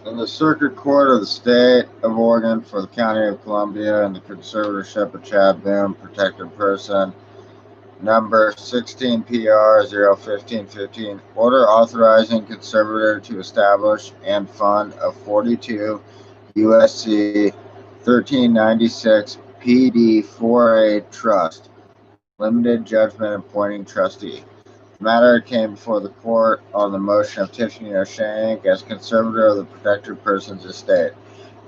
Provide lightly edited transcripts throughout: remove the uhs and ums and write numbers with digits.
In the Circuit Court of the State of Oregon for the County of Columbia and the conservatorship of Chad Boone, protected person, number 16PR 01515, order authorizing conservator to establish and fund a 42 USC 1396 PD 4A trust, limited judgment appointing trustee. The matter came before the court on the motion of Tiffany O'Shea Inc. as conservator of the protected person's estate,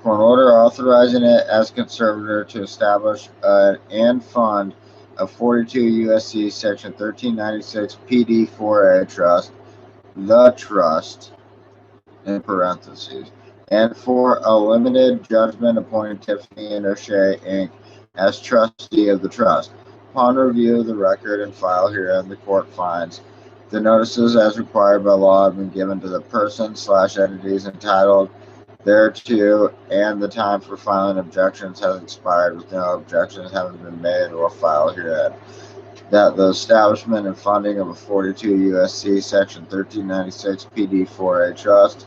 for an order authorizing it as conservator to establish and fund a 42 USC Section 1396 PD 4A trust, the trust, in parentheses, and for a limited judgment appointing Tiffany and O'Shea Inc. as trustee of the trust. Upon review of the record and file herein, the court finds the notices as required by law have been given to the person/entities entitled thereto, and the time for filing objections has expired with no objections having been made or filed herein. That the establishment and funding of a 42 USC Section 1396 PD 4A trust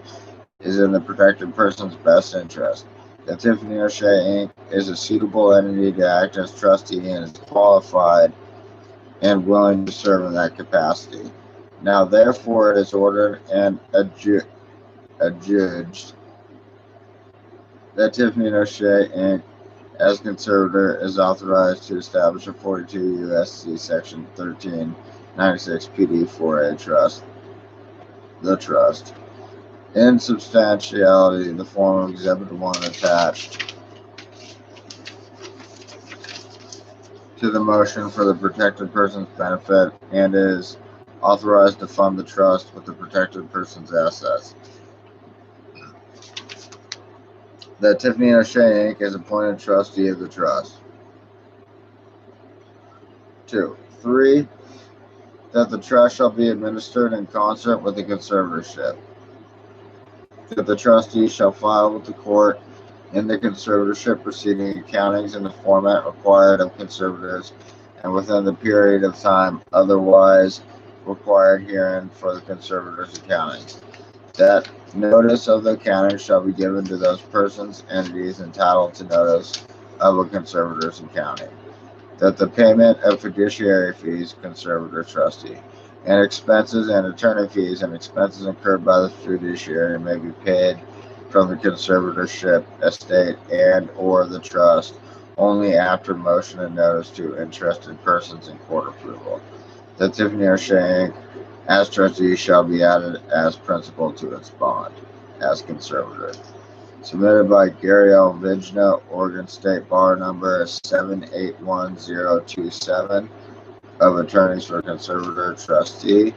is in the protected person's best interest. That Tiffany O'Shea Inc. is a suitable entity to act as trustee and is qualified and willing to serve in that capacity. Now, therefore, it is ordered and adjudged that Tiffany O'Shea Inc. as conservator is authorized to establish a 42 USC Section 1396 PD 4A trust, the trust, in substantiality in the form of Exhibit 1 attached to the motion for the protected person's benefit, and is authorized to fund the trust with the protected person's assets. That Tiffany O'Shea Inc. is appointed trustee of the trust. 2. 3. That the trust shall be administered in concert with the conservatorship. That the trustee shall file with the court in the conservatorship proceeding accountings in the format required of conservators and within the period of time otherwise required herein for the conservator's accountings. That notice of the accounting shall be given to those persons, entities entitled to notice of a conservator's accounting. That the payment of fiduciary fees, conservator trustee, and expenses and attorney fees and expenses incurred by the fiduciary may be paid from the conservatorship, estate, and or the trust only after motion and notice to interested persons and court approval. That Tiffany O'Shea Inc. as trustee shall be added as principal to its bond as conservator. Submitted by Gary L. Vigna, Oregon State Bar number 781027 of attorneys for conservator trustee,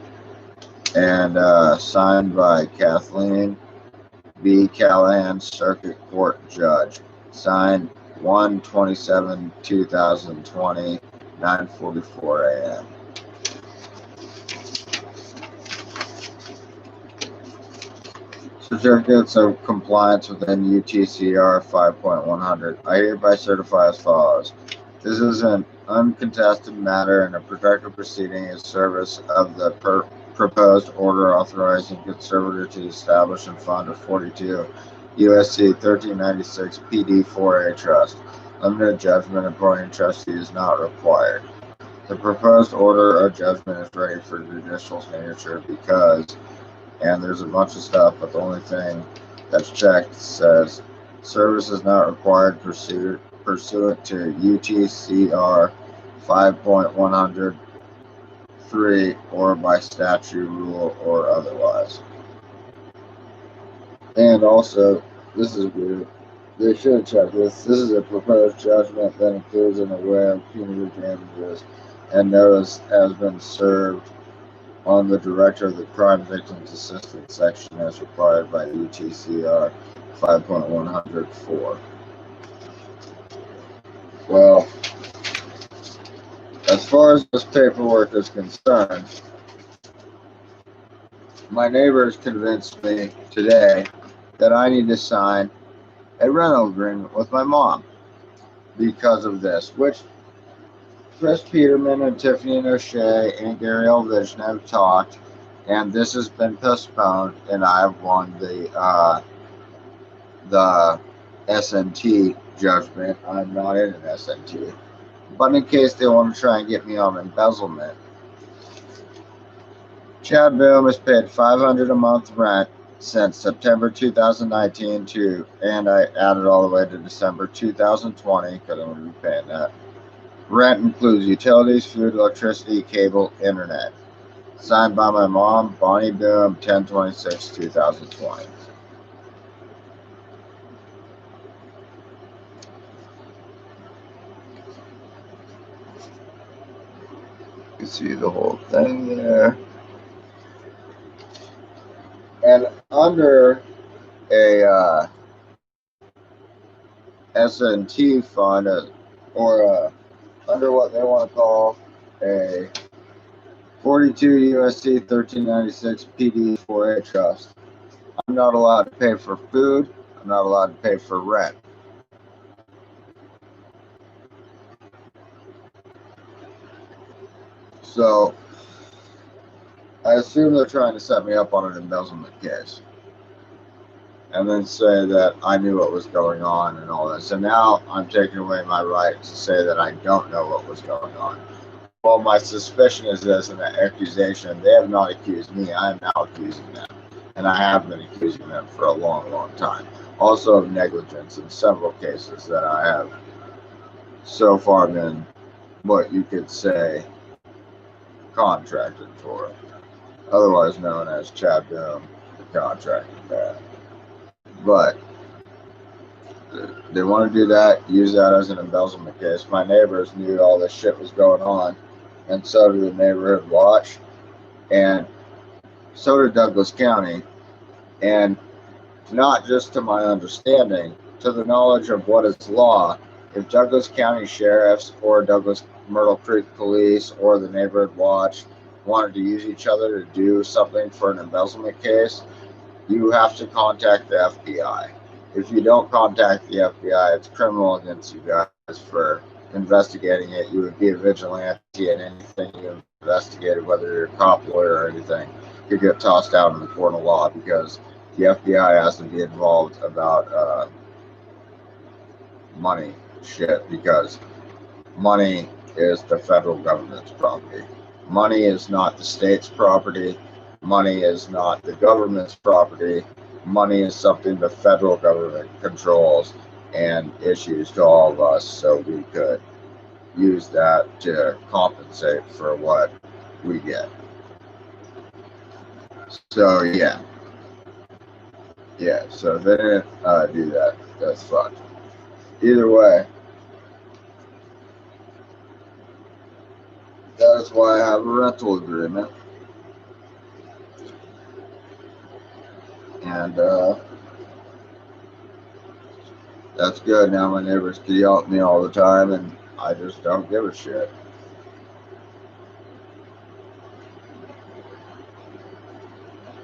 and signed by Kathleen B. Callahan, Circuit Court Judge. Signed 1/27/2020, 9:44 a.m. Certificates of compliance within UTCR 5.100. I hereby certify as follows. This is an uncontested matter and a protective proceeding in service of the proposed order authorizing conservator to establish and fund a 42 USC 1396 PD 4A trust. Limited judgment appointing trustee is not required. The proposed order or judgment is ready for judicial signature because, and there's a bunch of stuff, but the only thing that's checked says service is not required pursuant to UTCR 5.103 or by statute, rule, or otherwise. And also, this is weird. They should check this. This is a proposed judgment that includes an aware of punitive damages, and notice has been served on the Director of the Crime Victims Assistance Section as required by UTCR 5.104. Well, as far as this paperwork is concerned, my neighbors convinced me today that I need to sign a rental agreement with my mom because of this, which Chris Peterman and Tiffany O'Shea and Gary L. Vigna have talked, and this has been postponed, and I've won the the SNT judgment. I'm not in an SNT. But in case they want to try and get me on embezzlement, Chad Boom has paid $500 a month rent since September 2019 and I added all the way to December 2020 because I'm going to be paying that. Rent includes utilities, food, electricity, cable, internet. Signed by my mom, Bonnie Boom, 10/26/2020. You can see the whole thing there. And under a SNT fund, or under what they want to call a 42 USC 1396 PD 4A trust, I'm not allowed to pay for food. I'm not allowed to pay for rent. So I assume they're trying to set me up on an embezzlement case and then say that I knew what was going on and all this. And now I'm taking away my right to say that I don't know what was going on. Well, my suspicion is this, and the accusation, they have not accused me. I am now accusing them. And I have been accusing them for a long, long time. Also of negligence in several cases that I have so far been what you could say contracted for. Otherwise known as Chad Boom, the contracted bad. But they want to do that, use that as an embezzlement case. My neighbors knew all this shit was going on, and so did the neighborhood watch, and so did Douglas County. And not just to my understanding, to the knowledge of what is law, if Douglas County sheriffs or Douglas Myrtle Creek police or the neighborhood watch wanted to use each other to do something for an embezzlement case, you have to contact the FBI. If you don't contact the FBI, it's criminal against you guys for investigating it. You would be a vigilante, and anything you investigated, whether you're a cop, lawyer, or anything, could get tossed out in the court of law because the FBI has to be involved about money shit, because money is the federal government's property. Money is not the state's property. Money is not the government's property. Money is something the federal government controls and issues to all of us, so we could use that to compensate for what we get. So yeah, so they didn't do that. That's fucked. Either way, that is why I have a rental agreement. And that's good. Now my neighbors can yell at me all the time, and I just don't give a shit.